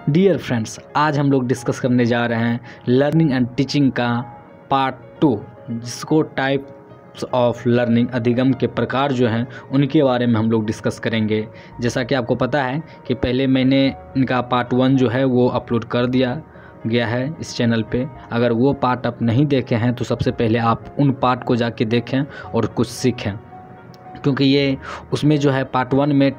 Dear friends, आज हम लोग डिस्कस करने जा रहे हैं लर्निंग एंड टीचिंग का पार्ट 2, जिसको टाइप्स ऑफ लर्निंग, अधिगम के प्रकार जो हैं उनके बारे में हम लोग डिस्कस करेंगे। जैसा कि आपको पता है कि पहले मैंने इनका पार्ट 1 जो है वो अपलोड कर दिया गया है इस चैनल पे। अगर वो पार्ट आप नहीं देखे हैं तो सबसे पहले आप उन पार्ट को जाके देखें और कुछ सीखें, क्योंकि ये उसमें जो है पार्ट 1 में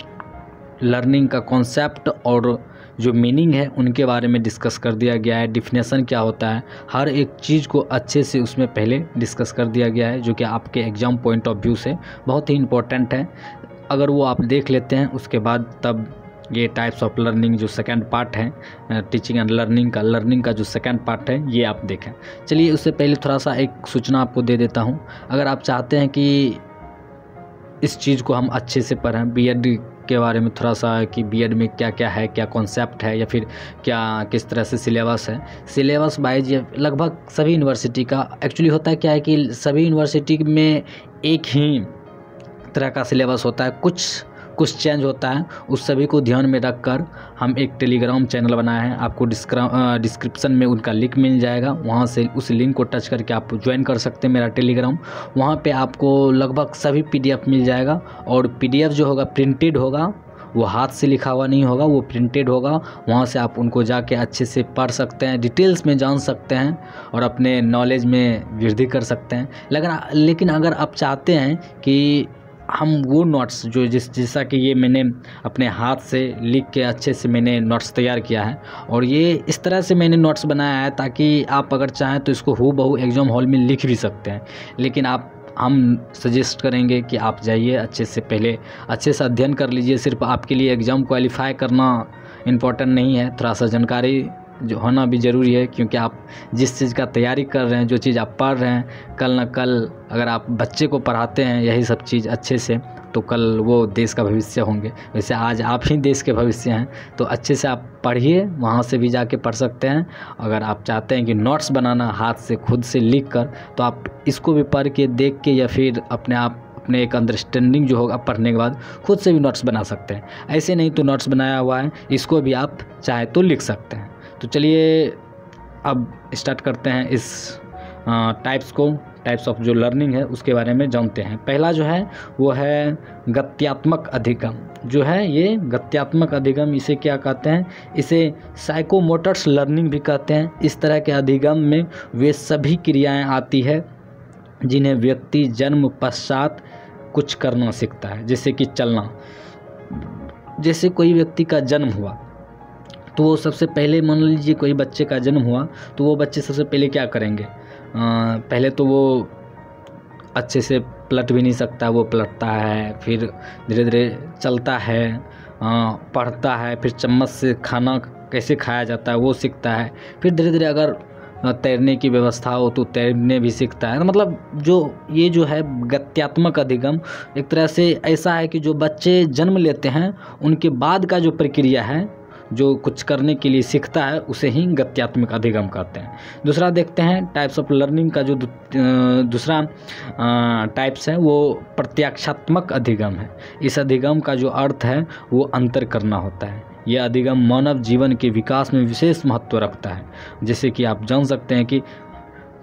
लर्निंग का कॉन्सेप्ट और जो मीनिंग है उनके बारे में डिस्कस कर दिया गया है। डिफिनेशन क्या होता है, हर एक चीज़ को अच्छे से उसमें पहले डिस्कस कर दिया गया है, जो कि आपके एग्ज़ाम पॉइंट ऑफ व्यू से बहुत ही इम्पोर्टेंट है। अगर वो आप देख लेते हैं उसके बाद तब ये टाइप्स ऑफ लर्निंग जो सेकंड पार्ट है टीचिंग एंड लर्निंग का जो सेकंड पार्ट है ये आप देखें। चलिए, उससे पहले थोड़ा सा एक सूचना आपको दे देता हूँ। अगर आप चाहते हैं कि इस चीज़ को हम अच्छे से पढ़ें, बीएड के बारे में थोड़ा सा कि बीएड में क्या क्या है, क्या कॉन्सेप्ट है, या फिर क्या किस तरह से सिलेबस है। सिलेबस वाइज ये लगभग सभी यूनिवर्सिटी का एक्चुअली होता है क्या है कि सभी यूनिवर्सिटी में एक ही तरह का सिलेबस होता है, कुछ चेंज होता है। उस सभी को ध्यान में रखकर हम एक टेलीग्राम चैनल बनाए हैं। आपको डिस्क्रिप्शन में उनका लिंक मिल जाएगा, वहाँ से उस लिंक को टच करके आप ज्वाइन कर सकते हैं मेरा टेलीग्राम। वहाँ पे आपको लगभग सभी पीडीएफ मिल जाएगा, और पीडीएफ जो होगा प्रिंटेड होगा, वो हाथ से लिखा हुआ नहीं होगा, वो प्रिंटेड होगा। वहाँ से आप उनको जाके अच्छे से पढ़ सकते हैं, डिटेल्स में जान सकते हैं और अपने नॉलेज में वृद्धि कर सकते हैं। लेकिन अगर आप चाहते हैं कि हम वो नोट्स जो जैसा कि ये मैंने अपने हाथ से लिख के अच्छे से मैंने नोट्स तैयार किया है, और ये इस तरह से मैंने नोट्स बनाया है ताकि आप अगर चाहें तो इसको हूबहू एग्ज़ाम हॉल में लिख भी सकते हैं। लेकिन हम सजेस्ट करेंगे कि आप जाइए, अच्छे से पहले अच्छे से अध्ययन कर लीजिए। सिर्फ आपके लिए एग्ज़ाम क्वालिफाई करना इम्पोर्टेंट नहीं है, थोड़ा सा जानकारी जो होना भी ज़रूरी है, क्योंकि आप जिस चीज़ का तैयारी कर रहे हैं, जो चीज़ आप पढ़ रहे हैं, कल न कल अगर आप बच्चे को पढ़ाते हैं यही सब चीज़ अच्छे से, तो कल वो देश का भविष्य होंगे। वैसे आज आप ही देश के भविष्य हैं, तो अच्छे से आप पढ़िए, वहाँ से भी जाके पढ़ सकते हैं। अगर आप चाहते हैं कि नोट्स बनाना हाथ से खुद से लिख कर, तो आप इसको भी पढ़ के, देख के, या फिर अपने एक अंडरस्टैंडिंग जो होगा पढ़ने के बाद खुद से भी नोट्स बना सकते हैं। ऐसे नहीं तो नोट्स बनाया हुआ है, इसको भी आप चाहे तो लिख सकते हैं। तो चलिए अब स्टार्ट करते हैं इस टाइप्स ऑफ जो लर्निंग है उसके बारे में जानते हैं। पहला जो है वो है गत्यात्मक अधिगम। जो है ये गत्यात्मक अधिगम, इसे क्या कहते हैं, इसे साइकोमोटर्स लर्निंग भी कहते हैं। इस तरह के अधिगम में वे सभी क्रियाएं आती है जिन्हें व्यक्ति जन्म पश्चात कुछ करना सीखता है, जैसे कि चलना। जैसे कोई व्यक्ति का जन्म हुआ तो वो सबसे पहले, मान लीजिए कोई बच्चे का जन्म हुआ तो वो बच्चे सबसे पहले क्या करेंगे, पहले तो वो अच्छे से पलट भी नहीं सकता, वो पलटता है, फिर धीरे धीरे चलता है, पढ़ता है, फिर चम्मच से खाना कैसे खाया जाता है वो सीखता है, फिर धीरे धीरे अगर तैरने की व्यवस्था हो तो तैरने भी सीखता है। मतलब ये जो है गत्यात्मक अधिगम एक तरह से ऐसा है कि जो बच्चे जन्म लेते हैं उनके बाद का जो प्रक्रिया है, जो कुछ करने के लिए सीखता है, उसे ही गत्यात्मक अधिगम कहते हैं। दूसरा देखते हैं टाइप्स ऑफ लर्निंग का जो दूसरा टाइप्स है वो प्रत्याक्षात्मक अधिगम है। इस अधिगम का जो अर्थ है वो अंतर करना होता है। यह अधिगम मानव जीवन के विकास में विशेष महत्व रखता है। जैसे कि आप जान सकते हैं कि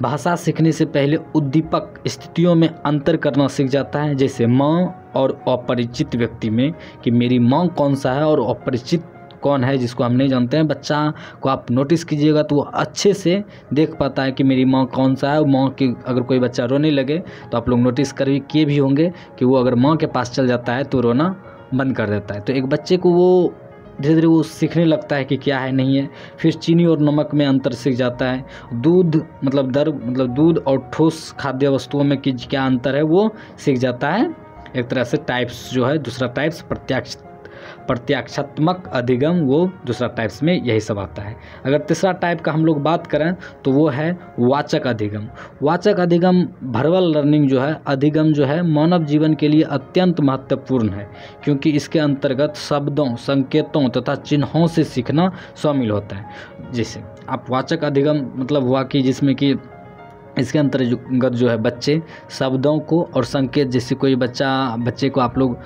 भाषा सीखने से पहले उद्दीपक स्थितियों में अंतर करना सीख जाता है, जैसे माँ और अपरिचित व्यक्ति में कि मेरी माँ कौन सा है और अपरिचित कौन है जिसको हम नहीं जानते हैं। बच्चा को आप नोटिस कीजिएगा तो वो अच्छे से देख पाता है कि मेरी माँ कौन सा है। माँ की अगर कोई बच्चा रोने लगे तो आप लोग नोटिस किए भी होंगे कि वो अगर माँ के पास चल जाता है तो रोना बंद कर देता है। तो एक बच्चे को वो धीरे धीरे वो सीखने लगता है कि क्या है नहीं है। फिर चीनी और नमक में अंतर सीख जाता है। दूध मतलब दूध और ठोस खाद्य वस्तुओं में क्या अंतर है वो सीख जाता है। एक तरह से टाइप्स जो है, दूसरा टाइप्स प्रत्याक्षात्मक अधिगम, वो दूसरा टाइप्स में यही सब आता है। अगर तीसरा टाइप का हम लोग बात करें तो वो है वाचक अधिगम। वाचक अधिगम वर्बल लर्निंग जो है अधिगम जो है मानव जीवन के लिए अत्यंत महत्वपूर्ण है, क्योंकि इसके अंतर्गत शब्दों, संकेतों तथा चिन्हों से सीखना शामिल होता है। जैसे आप वाचक अधिगम मतलब हुआ कि जिसमें कि इसके अंतर्गत जो है बच्चे शब्दों को और संकेत, जैसे कोई बच्चे को आप लोग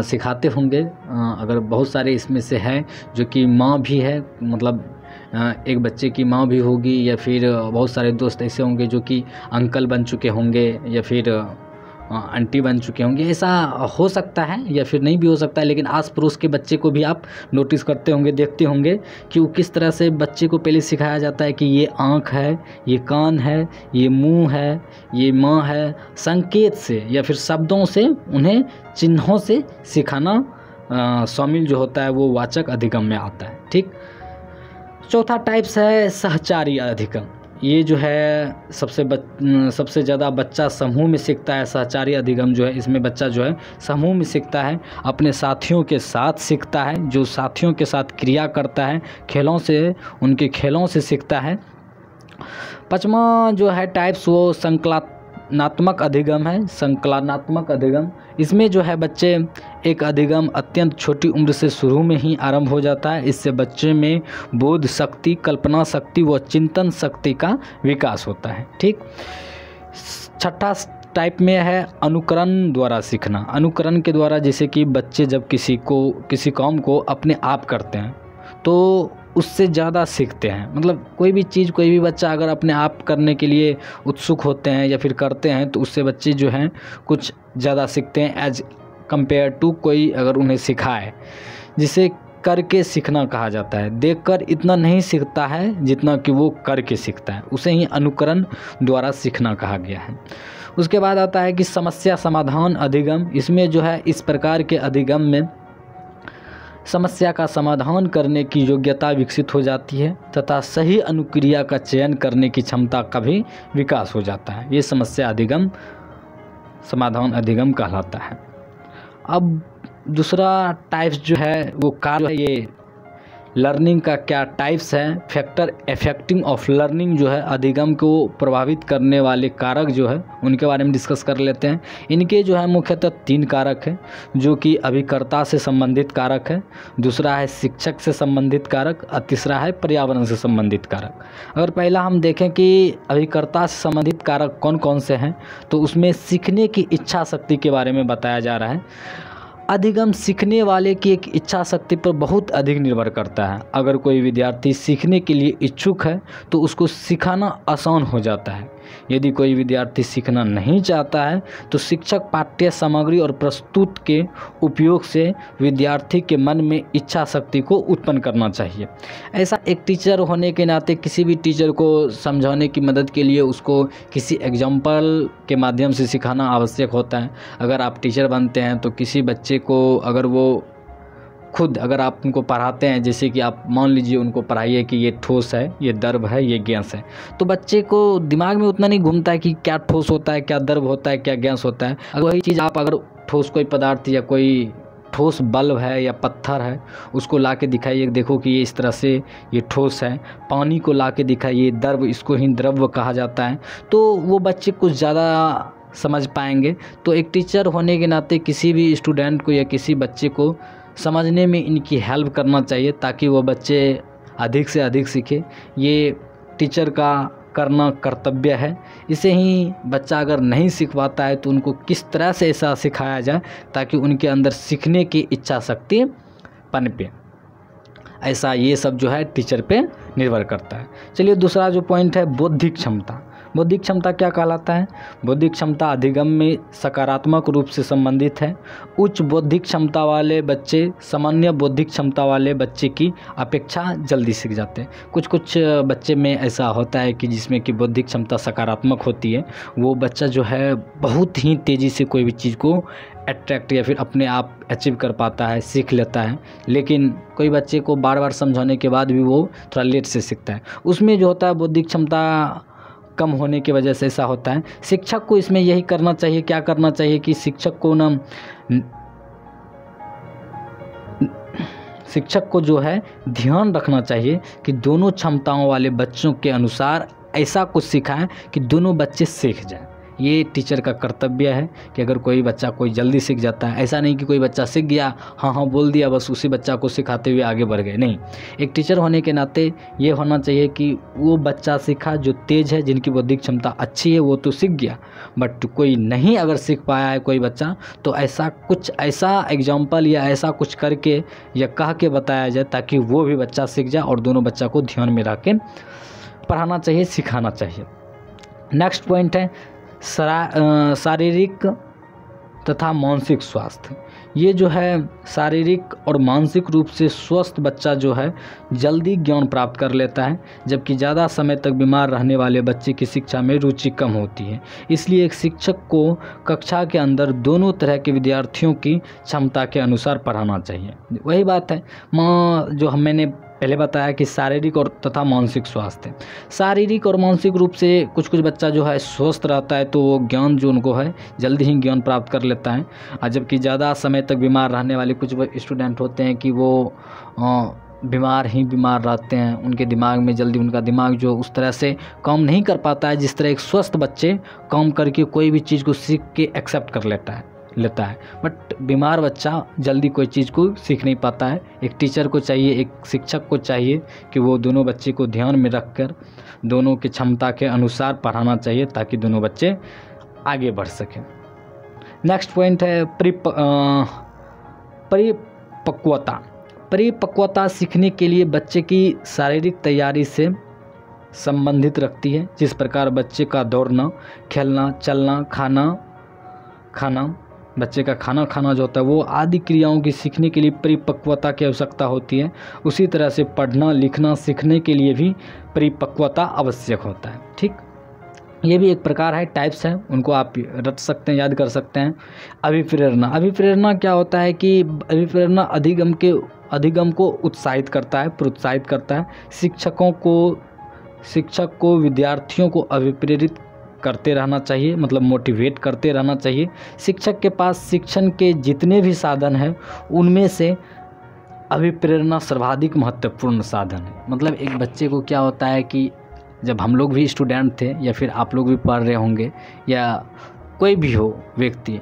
सिखाते होंगे, अगर बहुत सारे इसमें से हैं जो कि माँ भी है, मतलब एक बच्चे की माँ भी होगी, या फिर बहुत सारे दोस्त ऐसे होंगे जो कि अंकल बन चुके होंगे या फिर आंटी बन चुके होंगे। ऐसा हो सकता है या फिर नहीं भी हो सकता है, लेकिन आस पड़ोस के बच्चे को भी आप नोटिस करते होंगे, देखते होंगे कि वो किस तरह से बच्चे को पहले सिखाया जाता है कि ये आँख है, ये कान है, ये मुंह है, ये माँ है। संकेत से या फिर शब्दों से, उन्हें चिन्हों से सिखाना शामिल जो होता है वो वाचक अधिगम में आता है। ठीक। चौथा टाइप्स है सहचारी अधिगम। ये जो है सबसे ज़्यादा बच्चा समूह में सीखता है। सहचारी अधिगम जो है, इसमें बच्चा जो है समूह में सीखता है, अपने साथियों के साथ सीखता है, जो साथियों के साथ क्रिया करता है, उनके खेलों से सीखता है। पांचवा जो है टाइप्स वो संकलनात्मक अधिगम है। संकलनात्मक अधिगम, इसमें जो है बच्चे एक अधिगम अत्यंत छोटी उम्र से शुरू में ही आरंभ हो जाता है। इससे बच्चे में बोध शक्ति, कल्पना शक्ति व चिंतन शक्ति का विकास होता है। ठीक। छठा टाइप में है अनुकरण द्वारा सीखना। अनुकरण के द्वारा, जैसे कि बच्चे जब किसी काम को अपने आप करते हैं तो उससे ज़्यादा सीखते हैं। मतलब कोई भी बच्चा अगर अपने आप करने के लिए उत्सुक होते हैं या फिर करते हैं तो उससे बच्चे जो हैं कुछ ज़्यादा सीखते हैं एज कंपेयर टू कोई अगर उन्हें सिखाए, जिसे करके सीखना कहा जाता है। देखकर इतना नहीं सीखता है जितना कि वो करके सीखता है, उसे ही अनुकरण द्वारा सीखना कहा गया है। उसके बाद आता है कि समस्या समाधान अधिगम। इसमें जो है इस प्रकार के अधिगम में समस्या का समाधान करने की योग्यता विकसित हो जाती है तथा सही अनुक्रिया का चयन करने की क्षमता का भी विकास हो जाता है। ये समस्या अधिगम समाधान अधिगम कहलाता है। अब दूसरा टाइप्स जो है वो कार्य है, ये लर्निंग का क्या टाइप्स है। फैक्टर अफेक्टिंग ऑफ लर्निंग जो है, अधिगम को प्रभावित करने वाले कारक जो है उनके बारे में डिस्कस कर लेते हैं। इनके जो है मुख्यतः 3 कारक हैं, जो कि अभिकर्ता से संबंधित कारक है, दूसरा है शिक्षक से संबंधित कारक और तीसरा है पर्यावरण से संबंधित कारक। अगर पहला हम देखें कि अभिकर्ता से संबंधित कारक कौन कौन से हैं, तो उसमें सीखने की इच्छा शक्ति के बारे में बताया जा रहा है। अधिगम सीखने वाले की एक इच्छा शक्ति पर बहुत अधिक निर्भर करता है। अगर कोई विद्यार्थी सीखने के लिए इच्छुक है तो उसको सिखाना आसान हो जाता है। यदि कोई विद्यार्थी सीखना नहीं चाहता है तो शिक्षक पाठ्य सामग्री और प्रस्तुत के उपयोग से विद्यार्थी के मन में इच्छा शक्ति को उत्पन्न करना चाहिए। ऐसा एक टीचर होने के नाते किसी भी टीचर को समझाने की मदद के लिए उसको किसी एग्जाम्पल के माध्यम से सिखाना आवश्यक होता है। अगर आप टीचर बनते हैं तो किसी बच्चे को अगर आप उनको पढ़ाते हैं, जैसे कि आप मान लीजिए उनको पढ़ाइए कि ये ठोस है, ये द्रव है, ये गैस है, तो बच्चे को दिमाग में उतना नहीं घूमता है कि क्या ठोस होता है, क्या द्रव होता है, क्या गैस होता है। अगर वही चीज़ आप अगर ठोस कोई पदार्थ या कोई ठोस बल्ब है या पत्थर है, उसको ला के दिखाइए, देखो कि ये इस तरह से ये ठोस है। पानी को ला के दिखाइए द्रव, इसको ही द्रव कहा जाता है, तो वो बच्चे कुछ ज़्यादा समझ पाएंगे। तो एक टीचर होने के नाते किसी भी स्टूडेंट को या किसी बच्चे को समझने में इनकी हेल्प करना चाहिए ताकि वो बच्चे अधिक से अधिक सीखे। ये टीचर का करना कर्तव्य है। इसे ही बच्चा अगर नहीं सीख पाता है तो उनको किस तरह से ऐसा सिखाया जाए ताकि उनके अंदर सीखने की इच्छा शक्ति पनपे। ऐसा ये सब जो है टीचर पे निर्भर करता है। चलिए दूसरा जो पॉइंट है बौद्धिक क्षमता। बौद्धिक क्षमता क्या कहलाता है? बौद्धिक क्षमता अधिगम में सकारात्मक रूप से संबंधित है। उच्च बौद्धिक क्षमता वाले बच्चे सामान्य बौद्धिक क्षमता वाले बच्चे की अपेक्षा जल्दी सीख जाते हैं। कुछ बच्चे में ऐसा होता है कि जिसमें कि बौद्धिक क्षमता सकारात्मक होती है, वो बच्चा जो है बहुत ही तेज़ी से कोई भी चीज़ को अट्रैक्ट या फिर अपने आप अचीव कर पाता है, सीख लेता है। लेकिन कोई बच्चे को बार बार समझाने के बाद भी वो थोड़ा लेट से सीखता है। उसमें जो होता है बौद्धिक क्षमता कम होने की वजह से ऐसा होता है। शिक्षक को इसमें यही करना चाहिए, क्या करना चाहिए कि शिक्षक को जो है ध्यान रखना चाहिए कि दोनों क्षमताओं वाले बच्चों के अनुसार ऐसा कुछ सिखाएं कि दोनों बच्चे सीख जाएं। ये टीचर का कर्तव्य है कि अगर कोई बच्चा कोई जल्दी सीख जाता है, ऐसा नहीं कि कोई बच्चा सीख गया, हाँ हाँ बोल दिया, बस उसी बच्चा को सिखाते हुए आगे बढ़ गए। नहीं, एक टीचर होने के नाते ये होना चाहिए कि वो बच्चा सीखा जो तेज़ है, जिनकी बौद्धिक क्षमता अच्छी है, वो तो सीख गया, बट कोई नहीं अगर सीख पाया है कोई बच्चा, तो ऐसा एग्जाम्पल या ऐसा कुछ करके या कह के बताया जाए ताकि वो भी बच्चा सीख जाए और दोनों बच्चा को ध्यान में रख के पढ़ाना चाहिए, सिखाना चाहिए। नेक्स्ट पॉइंट है शारीरिक तथा मानसिक स्वास्थ्य। ये जो है शारीरिक और मानसिक रूप से स्वस्थ बच्चा जो है जल्दी ज्ञान प्राप्त कर लेता है, जबकि ज़्यादा समय तक बीमार रहने वाले बच्चे की शिक्षा में रुचि कम होती है। इसलिए एक शिक्षक को कक्षा के अंदर दोनों तरह के विद्यार्थियों की क्षमता के अनुसार पढ़ाना चाहिए। वही बात है जो मैंने पहले बताया कि शारीरिक और तथा मानसिक स्वास्थ्य। शारीरिक और मानसिक रूप से कुछ बच्चा जो है स्वस्थ रहता है तो वो ज्ञान जो उनको है जल्दी ही ज्ञान प्राप्त कर लेता है, और जबकि ज़्यादा समय तक बीमार रहने वाले कुछ स्टूडेंट होते हैं कि वो बीमार रहते हैं, उनके दिमाग में जल्दी उनका दिमाग जो उस तरह से काम नहीं कर पाता है जिस तरह एक स्वस्थ बच्चे काम करके कोई भी चीज़ को सीख के एक्सेप्ट कर लेता है। बट बीमार बच्चा जल्दी कोई चीज़ को सीख नहीं पाता है। एक टीचर को चाहिए, एक शिक्षक को चाहिए कि वो दोनों बच्चे को ध्यान में रखकर दोनों की क्षमता के अनुसार पढ़ाना चाहिए ताकि दोनों बच्चे आगे बढ़ सकें। नेक्स्ट पॉइंट है परिपक्वता सीखने के लिए बच्चे की शारीरिक तैयारी से संबंधित रखती है। जिस प्रकार बच्चे का दौड़ना, खेलना, चलना, खाना बच्चे का खाना खाना जो होता है वो आदि क्रियाओं की सीखने के लिए परिपक्वता की आवश्यकता होती है, उसी तरह से पढ़ना लिखना सीखने के लिए भी परिपक्वता आवश्यक होता है। ठीक, ये भी एक प्रकार है, टाइप्स हैं, उनको आप रट सकते हैं, याद कर सकते हैं। अभिप्रेरणा क्या होता है कि अभिप्रेरणा अधिगम को उत्साहित करता है, प्रोत्साहित करता है। शिक्षक को विद्यार्थियों को अभिप्रेरित करते रहना चाहिए, मतलब मोटिवेट करते रहना चाहिए। शिक्षक के पास शिक्षण के जितने भी साधन हैं उनमें से अभिप्रेरणा सर्वाधिक महत्वपूर्ण साधन है। मतलब एक बच्चे को क्या होता है कि जब हम लोग भी स्टूडेंट थे या फिर आप लोग भी पढ़ रहे होंगे या कोई भी हो व्यक्ति,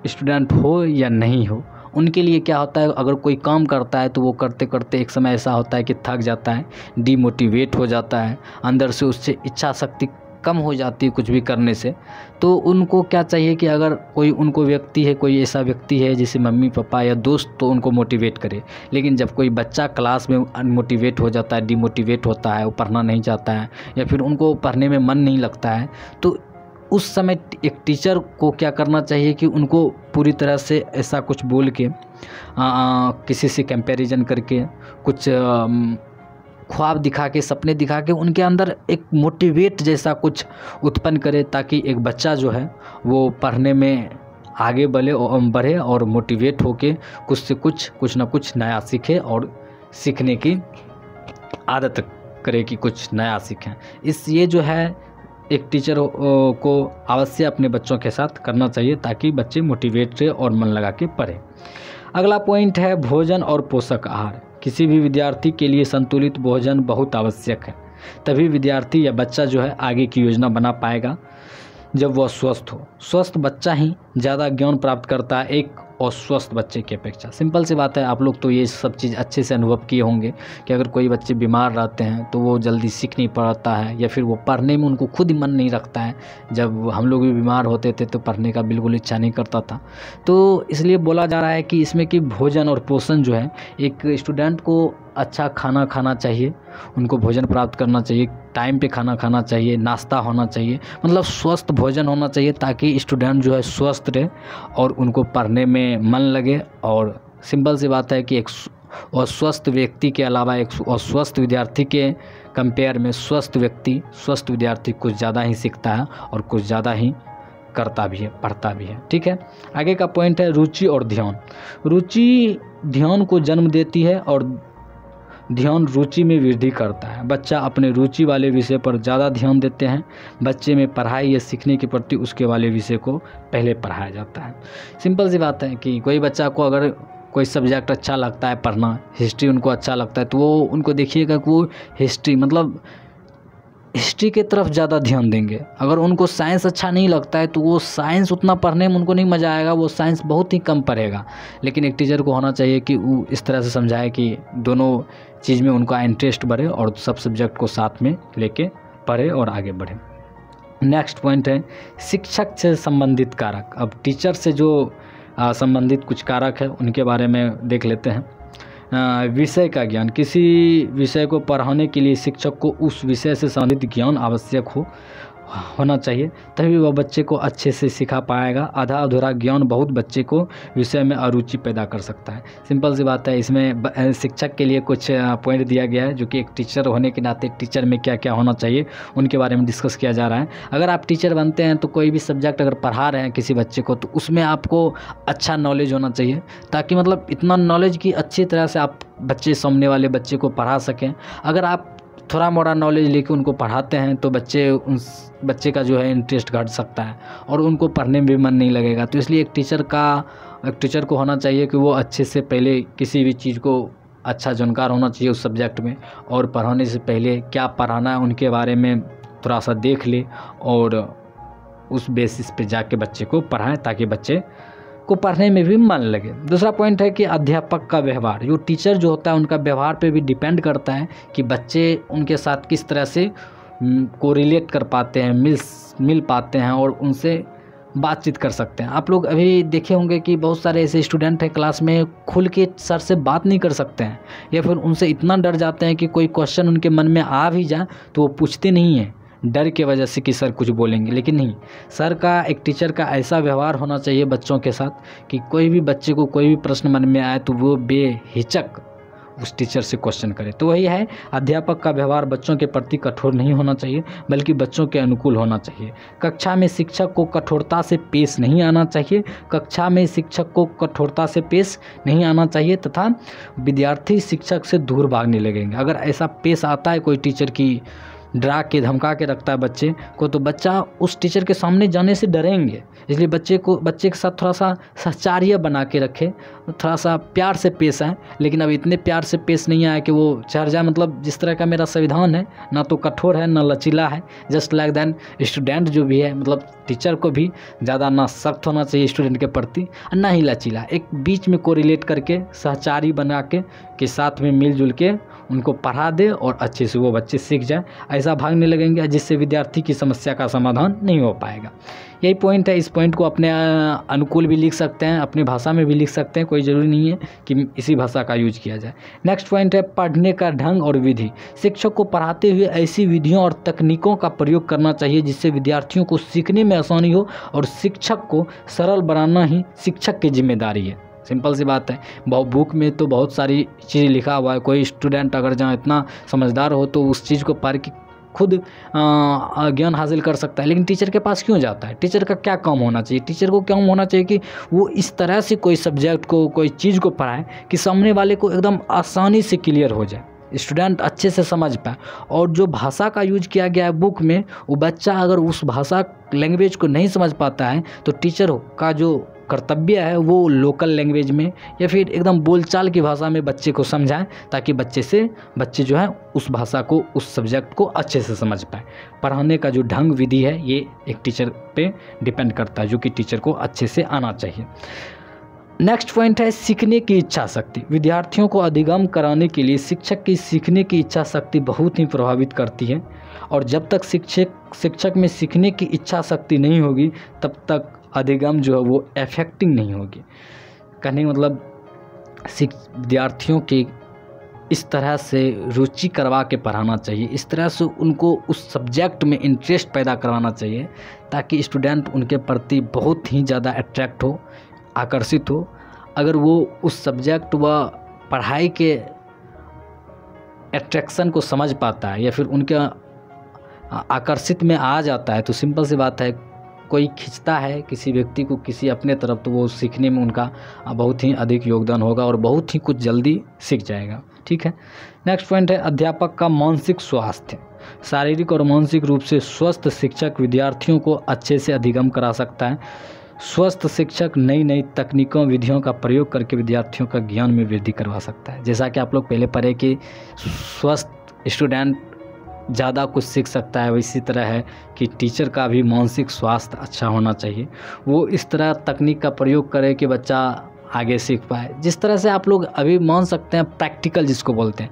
स्टूडेंट हो या नहीं हो, उनके लिए क्या होता है, अगर कोई काम करता है तो वो करते करते एक समय ऐसा होता है कि थक जाता है, डीमोटिवेट हो जाता है, अंदर से उससे इच्छा शक्ति कम हो जाती है कुछ भी करने से। तो उनको क्या चाहिए कि अगर कोई उनको व्यक्ति है, कोई ऐसा व्यक्ति है जैसे मम्मी पापा या दोस्त, तो उनको मोटिवेट करे। लेकिन जब कोई बच्चा क्लास में अनमोटिवेट हो जाता है, डिमोटिवेट होता है, वो पढ़ना नहीं चाहता है या फिर उनको पढ़ने में मन नहीं लगता है, तो उस समय एक टीचर को क्या करना चाहिए कि उनको पूरी तरह से ऐसा कुछ बोल के किसी से कंपैरिजन करके कुछ ख्वाब दिखा के, सपने दिखा के उनके अंदर एक मोटिवेट जैसा कुछ उत्पन्न करे, ताकि एक बच्चा जो है वो पढ़ने में आगे बढ़े और मोटिवेट होके कुछ ना कुछ नया सीखे और सीखने की आदत करे कि कुछ नया सीखें। ये जो है एक टीचर को अवश्य अपने बच्चों के साथ करना चाहिए ताकि बच्चे मोटिवेट रहे और मन लगा के पढ़े। अगला पॉइंट है भोजन और पोषक आहार। किसी भी विद्यार्थी के लिए संतुलित भोजन बहुत आवश्यक है, तभी विद्यार्थी या बच्चा जो है आगे की योजना बना पाएगा जब वह स्वस्थ हो। स्वस्थ बच्चा ही ज़्यादा ज्ञान प्राप्त करता है एक अस्वस्थ बच्चे की अपेक्षा। सिंपल सी बात है, आप लोग तो ये सब चीज़ अच्छे से अनुभव किए होंगे कि अगर कोई बच्चे बीमार रहते हैं तो वो जल्दी सीख नहीं पाता है या फिर वो पढ़ने में उनको खुद ही मन नहीं रखता है। जब हम लोग भी बीमार होते थे तो पढ़ने का बिल्कुल इच्छा नहीं करता था। तो इसलिए बोला जा रहा है कि इसमें कि भोजन और पोषण जो है, एक स्टूडेंट को अच्छा खाना खाना चाहिए, उनको भोजन प्राप्त करना चाहिए, टाइम पे खाना खाना चाहिए, नाश्ता होना चाहिए, मतलब स्वस्थ भोजन होना चाहिए ताकि स्टूडेंट जो है स्वस्थ रहे और उनको पढ़ने में मन लगे। और सिंपल सी बात है कि एक अस्वस्थ व्यक्ति के अलावा एक अस्वस्थ विद्यार्थी के कंपेयर में स्वस्थ विद्यार्थी कुछ ज़्यादा ही सीखता है और कुछ ज़्यादा ही करता भी है, पढ़ता भी है। ठीक है, आगे का पॉइंट है रुचि और ध्यान। रुचि ध्यान को जन्म देती है और ध्यान रुचि में वृद्धि करता है। बच्चा अपने रुचि वाले विषय पर ज़्यादा ध्यान देते हैं। बच्चे में पढ़ाई या सीखने के प्रति उसके वाले विषय को पहले पढ़ाया जाता है। सिंपल सी बात है कि कोई बच्चा को अगर कोई सब्जेक्ट अच्छा लगता है पढ़ना, हिस्ट्री उनको अच्छा लगता है, तो वो उनको देखिएगा कि वो हिस्ट्री मतलब हिस्ट्री के तरफ ज़्यादा ध्यान देंगे। अगर उनको साइंस अच्छा नहीं लगता है तो वो साइंस उतना पढ़ने में उनको नहीं मज़ा आएगा, वो साइंस बहुत ही कम पढ़ेगा। लेकिन एक टीचर को होना चाहिए कि वो इस तरह से समझाए कि दोनों चीज़ में उनका इंटरेस्ट बढ़े और सब सब्जेक्ट को साथ में लेके पढ़े और आगे बढ़े। नेक्स्ट पॉइंट है शिक्षक से संबंधित कारक। अब टीचर से जो संबंधित कुछ कारक है उनके बारे में देख लेते हैं। विषय का ज्ञान। किसी विषय को पढ़ाने के लिए शिक्षक को उस विषय से संबंधित ज्ञान आवश्यक होना चाहिए, तभी वह बच्चे को अच्छे से सिखा पाएगा। आधा अधूरा ज्ञान बहुत बच्चे को विषय में अरुचि पैदा कर सकता है। सिंपल सी बात है, इसमें शिक्षक के लिए कुछ पॉइंट दिया गया है जो कि एक टीचर होने के नाते टीचर में क्या क्या होना चाहिए उनके बारे में डिस्कस किया जा रहा है। अगर आप टीचर बनते हैं तो कोई भी सब्जेक्ट अगर पढ़ा रहे हैं किसी बच्चे को तो उसमें आपको अच्छा नॉलेज होना चाहिए, ताकि मतलब इतना नॉलेज कि अच्छी तरह से आप सामने वाले बच्चे को पढ़ा सकें। अगर आप थोड़ा मोड़ा नॉलेज लेके उनको पढ़ाते हैं तो बच्चे का जो है इंटरेस्ट घट सकता है और उनको पढ़ने में भी मन नहीं लगेगा। तो इसलिए एक टीचर को होना चाहिए कि वो अच्छे से पहले किसी भी चीज़ को अच्छा जानकार होना चाहिए उस सब्जेक्ट में, और पढ़ाने से पहले क्या पढ़ाना है उनके बारे में थोड़ा सा देख ले और उस बेसिस पे जाके बच्चे को पढ़ाएं ताकि बच्चे को पढ़ने में भी मन लगे। दूसरा पॉइंट है कि अध्यापक का व्यवहार। जो टीचर जो होता है उनका व्यवहार पे भी डिपेंड करता है कि बच्चे उनके साथ किस तरह से कोरिलेट कर पाते हैं, मिल पाते हैं और उनसे बातचीत कर सकते हैं। आप लोग अभी देखे होंगे कि बहुत सारे ऐसे स्टूडेंट हैं क्लास में खुल के सर से बात नहीं कर सकते हैं, या फिर उनसे इतना डर जाते हैं कि कोई क्वेश्चन उनके मन में आ भी जाए तो वो पूछते नहीं हैं डर के वजह से कि सर कुछ बोलेंगे। लेकिन नहीं, सर का एक टीचर का ऐसा व्यवहार होना चाहिए बच्चों के साथ कि कोई भी बच्चे को कोई भी प्रश्न मन में आए तो वो बेहिचक उस टीचर से क्वेश्चन करे। तो वही है, अध्यापक का व्यवहार बच्चों के प्रति कठोर नहीं होना चाहिए बल्कि बच्चों के अनुकूल होना चाहिए। कक्षा में शिक्षक को कठोरता से पेश नहीं आना चाहिए तथा विद्यार्थी शिक्षक से दूर भागने लगेंगे। अगर ऐसा पेश आता है कोई टीचर की डरा के धमका के रखता है बच्चे को, तो बच्चा उस टीचर के सामने जाने से डरेंगे। इसलिए बच्चे के साथ थोड़ा सा सहचार्य बना के रखे, थोड़ा सा प्यार से पेश आए। लेकिन अब इतने प्यार से पेश नहीं आए कि वो चढ़ जाए। मतलब जिस तरह का मेरा संविधान है, ना तो कठोर है ना लचीला है, जस्ट लाइक दैन स्टूडेंट जो भी है, मतलब टीचर को भी ज़्यादा ना सख्त होना चाहिए स्टूडेंट के प्रति और ना ही लचीला। एक बीच में कोरिलेट करके सहचारी बना के साथ में मिलजुल के उनको पढ़ा दे और अच्छे से वो बच्चे सीख जाए। ऐसा भागने लगेंगे जिससे विद्यार्थी की समस्या का समाधान नहीं हो पाएगा। यही पॉइंट है। इस पॉइंट को अपने अनुकूल भी लिख सकते हैं, अपनी भाषा में भी लिख सकते हैं, कोई ज़रूरी नहीं है कि इसी भाषा का यूज किया जाए। नेक्स्ट पॉइंट है पढ़ने का ढंग और विधि। शिक्षक को पढ़ाते हुए ऐसी विधियों और तकनीकों का प्रयोग करना चाहिए जिससे विद्यार्थियों को सीखने में आसानी हो, और शिक्षक को सरल बनाना ही शिक्षक की जिम्मेदारी है। सिंपल सी बात है। बुक में तो बहुत सारी चीज़ लिखा हुआ है, कोई स्टूडेंट अगर जहाँ इतना समझदार हो तो उस चीज़ को पढ़ के खुद ज्ञान हासिल कर सकता है। लेकिन टीचर के पास क्यों जाता है? टीचर का क्या काम होना चाहिए? टीचर को क्या होना चाहिए कि वो इस तरह से कोई सब्जेक्ट को, कोई चीज़ को पढ़ाए कि सामने वाले को एकदम आसानी से क्लियर हो जाए, स्टूडेंट अच्छे से समझ पाए। और जो भाषा का यूज किया गया है बुक में, वो बच्चा अगर उस भाषा लैंग्वेज को नहीं समझ पाता है तो टीचर का जो कर्तव्य है वो लोकल लैंग्वेज में या फिर एकदम बोलचाल की भाषा में बच्चे को समझाएं, ताकि बच्चे जो है उस भाषा को, उस सब्जेक्ट को अच्छे से समझ पाए। पढ़ाने का जो ढंग विधि है ये एक टीचर पे डिपेंड करता है, जो कि टीचर को अच्छे से आना चाहिए। नेक्स्ट पॉइंट है सीखने की इच्छा शक्ति। विद्यार्थियों को अधिगम कराने के लिए शिक्षक की सीखने की इच्छा शक्ति बहुत ही प्रभावित करती है, और जब तक शिक्षक में सीखने की इच्छा शक्ति नहीं होगी तब तक अधिगम जो है वो इफेक्टिव नहीं होगी। कहने मतलब विद्यार्थियों के इस तरह से रुचि करवा के पढ़ाना चाहिए, इस तरह से उनको उस सब्जेक्ट में इंटरेस्ट पैदा करवाना चाहिए ताकि स्टूडेंट उनके प्रति बहुत ही ज़्यादा अट्रैक्ट हो, आकर्षित हो। अगर वो उस सब्जेक्ट व पढ़ाई के अट्रैक्शन को समझ पाता है या फिर उनके आकर्षित में आ जाता है, तो सिंपल सी बात है, कोई खींचता है किसी व्यक्ति को किसी अपने तरफ, तो वो सीखने में उनका बहुत ही अधिक योगदान होगा और बहुत ही कुछ जल्दी सीख जाएगा। ठीक है। नेक्स्ट पॉइंट है अध्यापक का मानसिक स्वास्थ्य। शारीरिक और मानसिक रूप से स्वस्थ शिक्षक विद्यार्थियों को अच्छे से अधिगम करा सकता है। स्वस्थ शिक्षक नई नई तकनीकों, विधियों का प्रयोग करके विद्यार्थियों का ज्ञान में वृद्धि करवा सकता है। जैसा कि आप लोग पहले पढ़े कि स्वस्थ स्टूडेंट ज़्यादा कुछ सीख सकता है, इसी तरह है कि टीचर का भी मानसिक स्वास्थ्य अच्छा होना चाहिए। वो इस तरह तकनीक का प्रयोग करे कि बच्चा आगे सीख पाए। जिस तरह से आप लोग अभी मान सकते हैं प्रैक्टिकल जिसको बोलते हैं,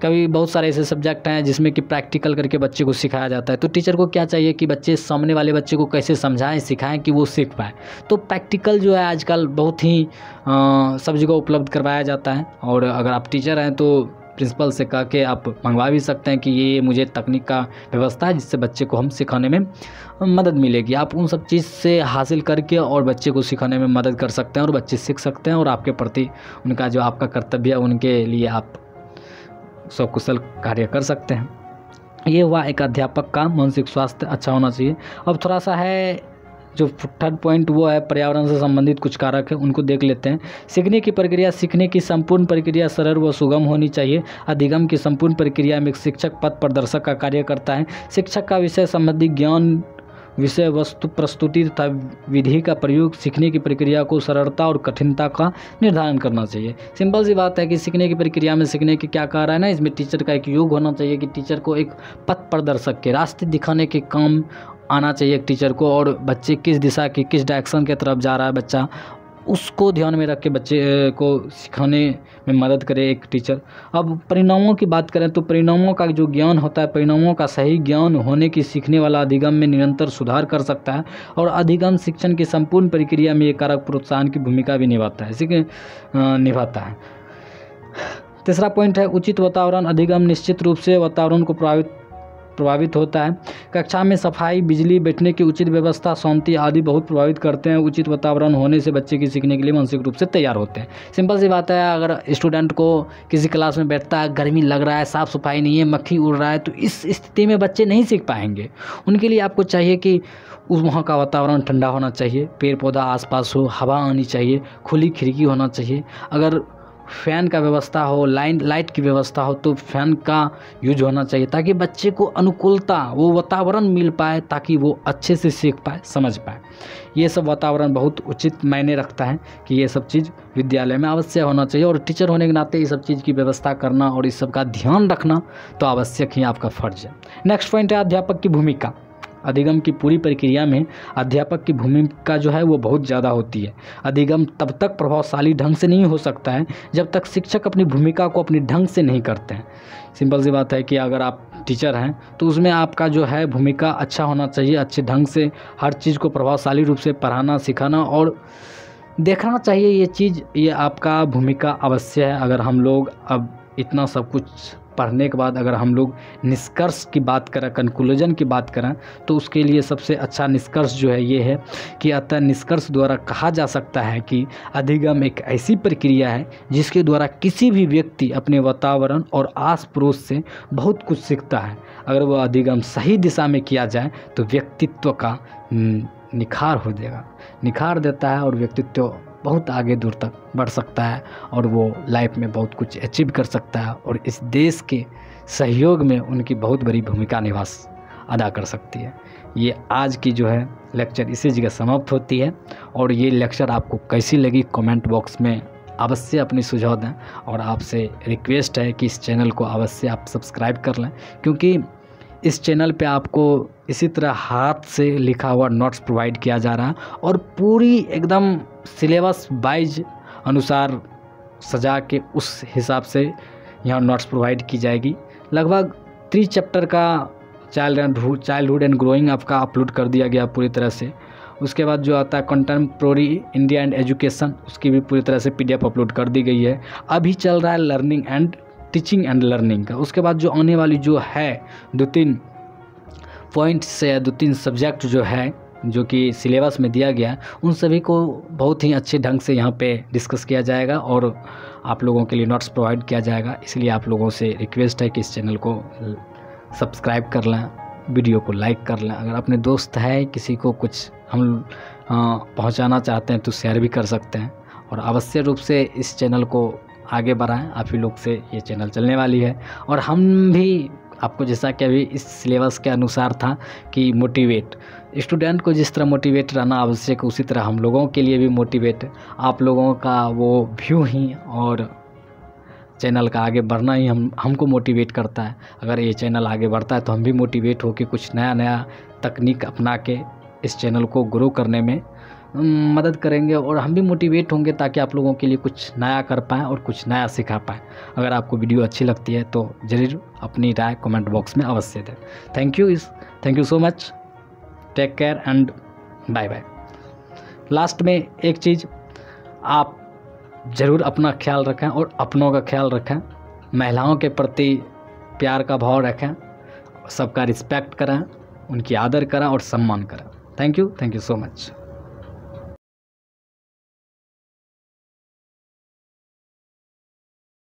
कभी बहुत सारे ऐसे सब्जेक्ट हैं जिसमें कि प्रैक्टिकल करके बच्चे को सिखाया जाता है, तो टीचर को क्या चाहिए कि बच्चे सामने वाले बच्चे को कैसे समझाएं, सिखाएं कि वो सीख पाए। तो प्रैक्टिकल जो है आजकल बहुत ही सब जगह उपलब्ध करवाया जाता है, और अगर आप टीचर हैं तो प्रिंसिपल से कह के आप मंगवा भी सकते हैं कि ये मुझे तकनीक का व्यवस्था है जिससे बच्चे को हम सिखाने में मदद मिलेगी। आप उन सब चीज़ से हासिल करके और बच्चे को सिखाने में मदद कर सकते हैं, और बच्चे सीख सकते हैं, और आपके प्रति उनका जो आपका कर्तव्य है उनके लिए आप सकुशल कार्य कर सकते हैं। ये हुआ एक अध्यापक का मानसिक स्वास्थ्य अच्छा होना चाहिए। अब थोड़ा सा है जो थर्ड पॉइंट, वो है पर्यावरण से संबंधित कुछ कारक है, उनको देख लेते हैं। सीखने की प्रक्रिया, सीखने की संपूर्ण प्रक्रिया सरल व सुगम होनी चाहिए। अधिगम की संपूर्ण प्रक्रिया में एक शिक्षक पथ प्रदर्शक का कार्य करता है। शिक्षक का विषय संबंधी ज्ञान, विषय वस्तु प्रस्तुति तथा विधि का प्रयोग सीखने की प्रक्रिया को सरलता और कठिनता का निर्धारण करना चाहिए। सिंपल सी बात है कि सीखने की प्रक्रिया में सीखने के क्या कह रहा है ना, इसमें टीचर का एक योग होना चाहिए कि टीचर को एक पथ प्रदर्शक के रास्ते दिखाने के काम आना चाहिए एक टीचर को, और बच्चे किस दिशा की, किस डायरेक्शन के तरफ जा रहा है बच्चा, उसको ध्यान में रख के बच्चे को सिखाने में मदद करे एक टीचर। अब परिणामों की बात करें तो परिणामों का जो ज्ञान होता है, परिणामों का सही ज्ञान होने की सीखने वाला अधिगम में निरंतर सुधार कर सकता है, और अधिगम शिक्षण की संपूर्ण प्रक्रिया में एक कारक प्रोत्साहन की भूमिका भी निभाता है। तीसरा पॉइंट है उचित वातावरण। अधिगम निश्चित रूप से वातावरण को प्रभावित होता है। कक्षा में सफाई, बिजली, बैठने की उचित व्यवस्था, शांति आदि बहुत प्रभावित करते हैं। उचित वातावरण होने से बच्चे की सीखने के लिए मानसिक रूप से तैयार होते हैं। सिंपल सी बात है, अगर स्टूडेंट को किसी क्लास में बैठता है, गर्मी लग रहा है, साफ़ सफाई नहीं है, मक्खी उड़ रहा है, तो इस स्थिति में बच्चे नहीं सीख पाएंगे। उनके लिए आपको चाहिए कि उस वहाँ का वातावरण ठंडा होना चाहिए, पेड़ पौधा आसपास हो, हवा आनी चाहिए, खुली खिड़की होना चाहिए। अगर फ़ैन का व्यवस्था हो, लाइट की व्यवस्था हो तो फ़ैन का यूज होना चाहिए, ताकि बच्चे को अनुकूलता, वो वातावरण मिल पाए, ताकि वो अच्छे से सीख पाए, समझ पाए। ये सब वातावरण बहुत उचित मायने रखता है कि ये सब चीज़ विद्यालय में अवश्य होना चाहिए, और टीचर होने के नाते ये सब चीज़ की व्यवस्था करना और इस सब का ध्यान रखना तो आवश्यक ही आपका फ़र्ज है। नेक्स्ट पॉइंट है अध्यापक की भूमिका। अधिगम की पूरी प्रक्रिया में अध्यापक की भूमिका जो है वो बहुत ज़्यादा होती है। अधिगम तब तक प्रभावशाली ढंग से नहीं हो सकता है जब तक शिक्षक अपनी भूमिका को अपने ढंग से नहीं करते हैं। सिंपल सी बात है कि अगर आप टीचर हैं तो उसमें आपका जो है भूमिका अच्छा होना चाहिए, अच्छे ढंग से हर चीज़ को प्रभावशाली रूप से पढ़ाना, सिखाना और देखना चाहिए। ये चीज़, ये आपका भूमिका अवश्य है। अगर हम लोग अब इतना सब कुछ पढ़ने के बाद अगर हम लोग निष्कर्ष की बात करें, कंक्लूजन की बात करें, तो उसके लिए सबसे अच्छा निष्कर्ष जो है ये है कि अतः निष्कर्ष द्वारा कहा जा सकता है कि अधिगम एक ऐसी प्रक्रिया है जिसके द्वारा किसी भी व्यक्ति अपने वातावरण और आस पड़ोस से बहुत कुछ सीखता है। अगर वह अधिगम सही दिशा में किया जाए तो व्यक्तित्व का निखार देता है और व्यक्तित्व बहुत आगे दूर तक बढ़ सकता है, और वो लाइफ में बहुत कुछ अचीव कर सकता है, और इस देश के सहयोग में उनकी बहुत बड़ी भूमिका अदा कर सकती है। ये आज की जो है लेक्चर इसी जगह समाप्त होती है, और ये लेक्चर आपको कैसी लगी कमेंट बॉक्स में अवश्य अपनी सुझाव दें, और आपसे रिक्वेस्ट है कि इस चैनल को अवश्य आप सब्सक्राइब कर लें, क्योंकि इस चैनल पे आपको इसी तरह हाथ से लिखा हुआ नोट्स प्रोवाइड किया जा रहा है, और पूरी एकदम सिलेबस वाइज अनुसार सजा के उस हिसाब से यहाँ नोट्स प्रोवाइड की जाएगी। लगभग 3 चैप्टर का चाइल्डहुड एंड ग्रोइंग आपका अपलोड कर दिया गया पूरी तरह से। उसके बाद जो आता है कंटेम्प्रोरी इंडिया एंड एजुकेशन, उसकी भी पूरी तरह से PDF अपलोड कर दी गई है। अभी चल रहा है learning and teaching and learning का। उसके बाद जो आने वाली जो है 2-3 पॉइंट्स से 2-3 सब्जेक्ट जो है जो कि सिलेबस में दिया गया है, उन सभी को बहुत ही अच्छे ढंग से यहाँ पे डिस्कस किया जाएगा और आप लोगों के लिए नोट्स प्रोवाइड किया जाएगा। इसलिए आप लोगों से रिक्वेस्ट है कि इस चैनल को सब्सक्राइब कर लें, वीडियो को लाइक कर लें। अगर अपने दोस्त है किसी को कुछ हम पहुँचाना चाहते हैं तो शेयर भी कर सकते हैं, और अवश्य रूप से इस चैनल को आगे बढ़ाएं। आप ही लोग से ये चैनल चलने वाली है, और हम भी आपको जैसा कि अभी इस सिलेबस के अनुसार था कि मोटिवेट स्टूडेंट को जिस तरह मोटिवेट रहना आवश्यक, उसी तरह हम लोगों के लिए भी मोटिवेट आप लोगों का वो व्यू ही और चैनल का आगे बढ़ना ही हमको मोटिवेट करता है। अगर ये चैनल आगे बढ़ता है तो हम भी मोटिवेट होकर कुछ नया नया तकनीक अपना के इस चैनल को ग्रो करने में मदद करेंगे, और हम भी मोटिवेट होंगे ताकि आप लोगों के लिए कुछ नया कर पाएँ और कुछ नया सिखा पाएँ। अगर आपको वीडियो अच्छी लगती है तो ज़रूर अपनी राय कमेंट बॉक्स में अवश्य दें। Thank you so much, take care and bye bye. Last में एक चीज़, आप ज़रूर अपना ख्याल रखें और अपनों का ख्याल रखें, महिलाओं के प्रति प्यार का भाव रखें, सबका रिस्पेक्ट करें, उनकी आदर करें और सम्मान करें। Thank you so much.